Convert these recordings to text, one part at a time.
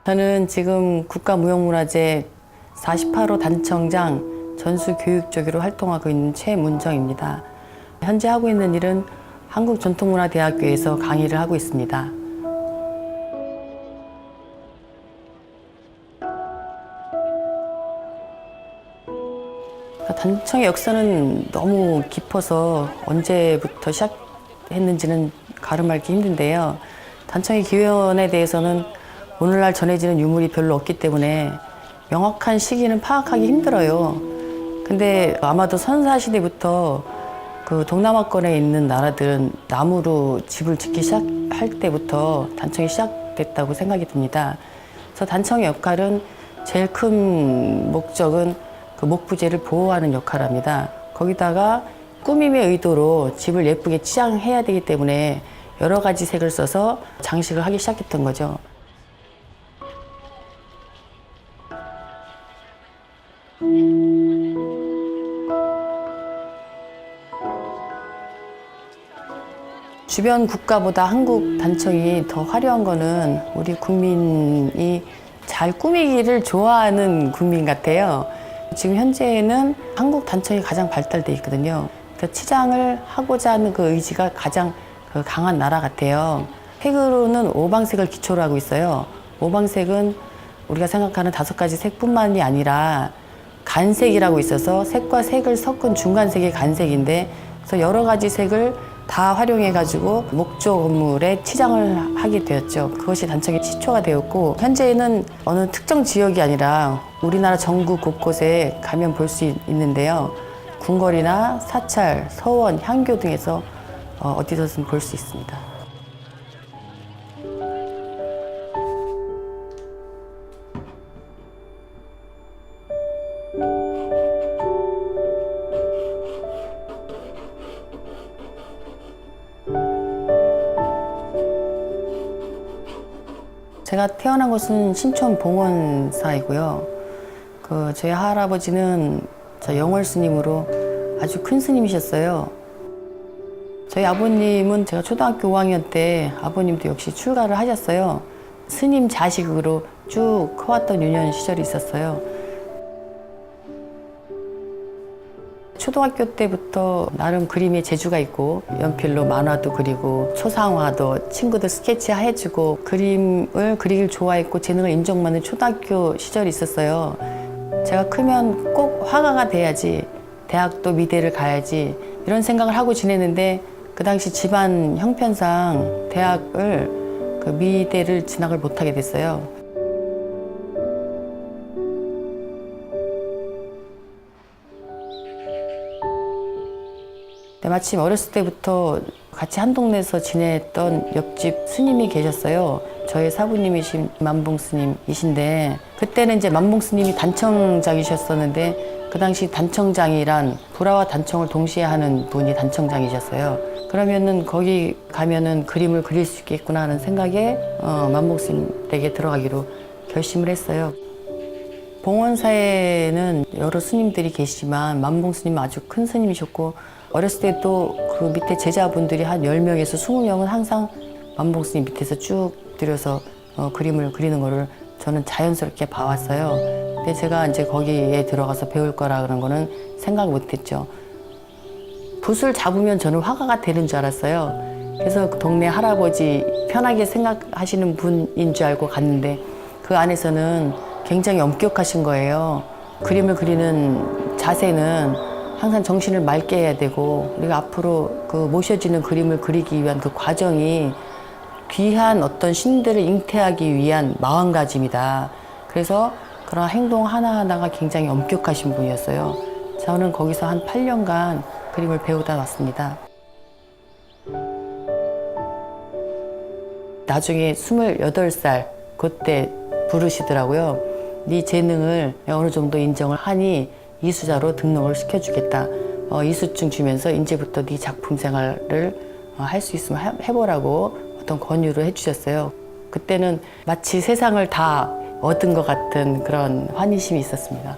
저는 지금 국가무형문화재 48호 단청장 전수교육조교로 활동하고 있는 최문정입니다. 현재 하고 있는 일은 한국전통문화대학교에서 강의를 하고 있습니다. 단청의 역사는 너무 깊어서 언제부터 시작했는지는 가름하기 힘든데요. 단청의 기원에 대해서는 오늘날 전해지는 유물이 별로 없기 때문에 명확한 시기는 파악하기 힘들어요. 근데 아마도 선사시대부터 그 동남아권에 있는 나라들은 나무로 집을 짓기 시작할 때부터 단청이 시작됐다고 생각이 듭니다. 그래서 단청의 역할은 제일 큰 목적은 그 목부재를 보호하는 역할을 합니다. 거기다가 꾸밈의 의도로 집을 예쁘게 치장해야 되기 때문에 여러 가지 색을 써서 장식을 하기 시작했던 거죠. 주변 국가보다 한국 단청이 더 화려한 거는 우리 국민이 잘 꾸미기를 좋아하는 국민 같아요. 지금 현재는 한국 단청이 가장 발달돼 있거든요. 그래서 치장을 하고자 하는 그 의지가 가장 강한 나라 같아요. 색으로는 오방색을 기초로 하고 있어요. 오방색은 우리가 생각하는 5가지 색뿐만이 아니라 간색이라고 있어서 색과 색을 섞은 중간색이 간색인데, 그래서 여러 가지 색을 다 활용해가지고 목조 건물에 치장을 하게 되었죠. 그것이 단청의 시초가 되었고, 현재는 어느 특정 지역이 아니라 우리나라 전국 곳곳에 가면 볼 수 있는데요. 궁궐이나 사찰, 서원, 향교 등에서 어디서든 볼 수 있습니다. 제가 태어난 곳은 신촌 봉원사이고요. 저희 할아버지는 영월 스님으로 아주 큰 스님이셨어요. 저희 아버님은 제가 초등학교 5학년 때 아버님도 역시 출가를 하셨어요. 스님 자식으로 쭉 커왔던 유년 시절이 있었어요. 초등학교 때부터 나름 그림에 재주가 있고 연필로 만화도 그리고 초상화도 친구들 스케치 해주고 그림을 그리길 좋아했고 재능을 인정받는 초등학교 시절이 있었어요. 제가 크면 꼭 화가가 돼야지, 대학도 미대를 가야지 이런 생각을 하고 지냈는데, 그 당시 집안 형편상 대학을 미대를 진학을 못하게 됐어요. 마침 어렸을 때부터 같이 한 동네에서 지냈던 옆집 스님이 계셨어요. 저희 사부님이신 만봉 스님이신데, 그때는 이제 만봉 스님이 단청장이셨었는데, 그 당시 단청장이란 불화와 단청을 동시에 하는 분이 단청장이셨어요. 그러면은 거기 가면은 그림을 그릴 수 있겠구나 하는 생각에 만봉 스님 댁에 들어가기로 결심을 했어요. 봉원사에는 여러 스님들이 계시지만 만봉 스님은 아주 큰 스님이셨고, 어렸을 때도 그 밑에 제자분들이 한 10명에서 20명은 항상 만봉 스님 밑에서 쭉 들여서 그림을 그리는 거를 저는 자연스럽게 봐왔어요. 근데 제가 이제 거기에 들어가서 배울 거라 그런 거는 생각 못 했죠. 붓을 잡으면 저는 화가가 되는 줄 알았어요. 그래서 그 동네 할아버지 편하게 생각하시는 분인 줄 알고 갔는데, 그 안에서는 굉장히 엄격하신 거예요. 그림을 그리는 자세는 항상 정신을 맑게 해야 되고, 우리가 앞으로 그 모셔지는 그림을 그리기 위한 그 과정이 귀한 어떤 신들을 잉태하기 위한 마음가짐이다. 그래서 그런 행동 하나하나가 굉장히 엄격하신 분이었어요. 저는 거기서 한 8년간 그림을 배우다 왔습니다. 나중에 28살 그때 부르시더라고요. 네 재능을 어느 정도 인정을 하니 이수자로 등록을 시켜주겠다. 이수증 주면서 이제부터 네 작품 생활을 할 수 있으면 해보라고 어떤 권유를 해주셨어요. 그때는 마치 세상을 다 얻은 것 같은 그런 환희심이 있었습니다.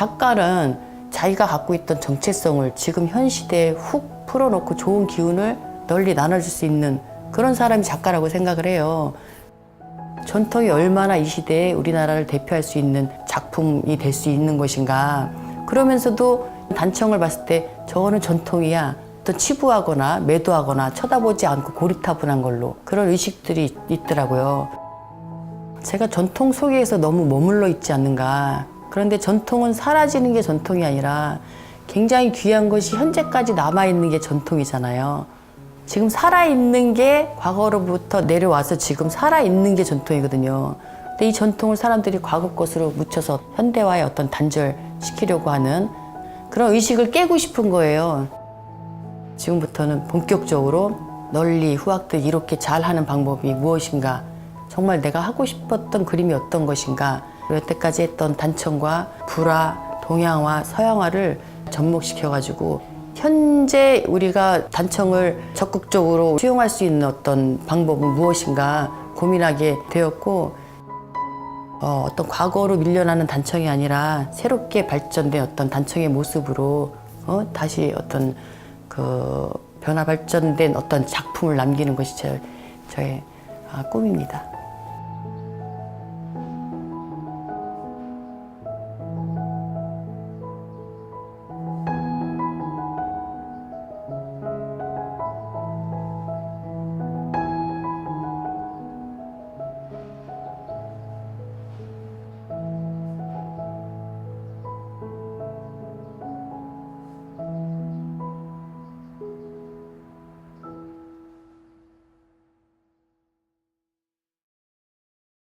작가는 자기가 갖고 있던 정체성을 지금 현 시대에 훅 풀어놓고 좋은 기운을 널리 나눠줄 수 있는 그런 사람이 작가라고 생각을 해요. 전통이 얼마나 이 시대에 우리나라를 대표할 수 있는 작품이 될 수 있는 것인가. 그러면서도 단청을 봤을 때 저거는 전통이야. 또 치부하거나 매도하거나 쳐다보지 않고 고리타분한 걸로 그런 의식들이 있더라고요. 제가 전통 속에서 너무 머물러 있지 않는가. 그런데 전통은 사라지는 게 전통이 아니라 굉장히 귀한 것이 현재까지 남아있는 게 전통이잖아요. 지금 살아있는 게 과거로부터 내려와서 지금 살아있는 게 전통이거든요. 근데 이 전통을 사람들이 과거 것으로 묻혀서 현대화에 어떤 단절시키려고 하는 그런 의식을 깨고 싶은 거예요. 지금부터는 본격적으로 널리 후학들 이렇게 잘하는 방법이 무엇인가, 정말 내가 하고 싶었던 그림이 어떤 것인가, 여태까지 했던 단청과 불화, 동양화, 서양화를 접목시켜가지고 현재 우리가 단청을 적극적으로 수용할 수 있는 어떤 방법은 무엇인가 고민하게 되었고, 어떤 과거로 밀려나는 단청이 아니라 새롭게 발전된 어떤 단청의 모습으로 다시 어떤 그 변화 발전된 어떤 작품을 남기는 것이 저의 꿈입니다.